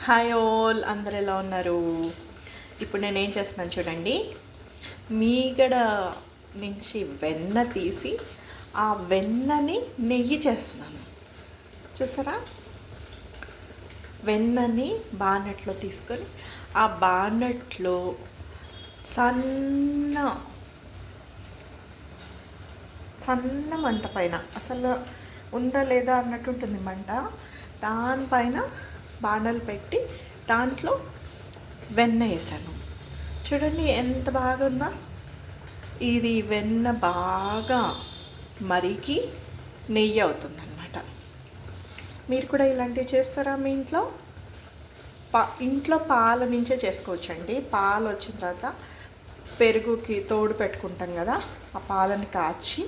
Hi all, అందరు ఎలా ఉన్నారు? ఇప్పుడు నేనేం చేస్తున్నాను చూడండి. మీగడ నుంచి వెన్న తీసి ఆ వెన్నని నెయ్యి చేస్తున్నాను. చూసారా? వెన్నని బానట్లో తీసుకొని ఆ బానట్లో సన్న సన్న మంట పైన, అసలు ఉందా లేదా అన్నట్టు ఉంటుంది మంట, దానిపైన బాణలు పెట్టి దాంట్లో వెన్న వేసాను. చూడండి ఎంత బాగుందా. ఇది వెన్న బాగా మరిగి నెయ్యి అవుతుందన్నమాట. మీరు కూడా ఇలాంటివి చేస్తారా మీ ఇంట్లో? ఇంట్లో పాల నుంచే చేసుకోవచ్చండి. పాలు వచ్చిన తర్వాత పెరుగుకి తోడు పెట్టుకుంటాం కదా, ఆ పాలని కాచి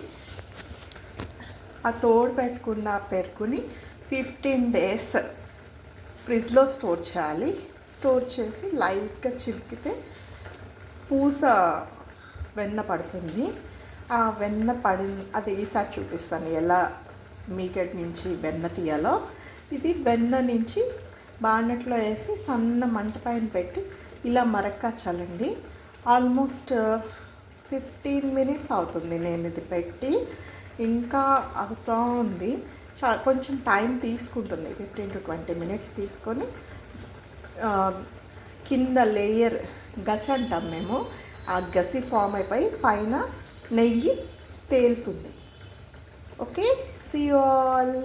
ఆ తోడు పెట్టుకున్న పెరుగుని 15 days ఫ్రిడ్జ్లో స్టోర్ చేయాలి. స్టోర్ చేసి లైట్గా చిలికితే పూస వెన్న పడుతుంది. ఆ వెన్న అది ఈసారి చూపిస్తాను ఎలా మీగడ నుంచి వెన్న తీయాలో. ఇది వెన్న నుంచి బాణట్లో వేసి సన్న మంట పైన పెట్టి ఇలా మరక్కాచాలండి. ఆల్మోస్ట్ 15 minutes అవుతుంది నేను ఇది పెట్టి. ఇంకా అవుతూ ఉంది. కొంచెం టైం తీసుకుంటుంది, 15 to 20 minutes తీసుకొని కింద లేయర్ గసి అంటాం మేము, ఆ గసి ఫామ్ అయిపోయి పైన నెయ్యి తేలుతుంది. Okay, see you all.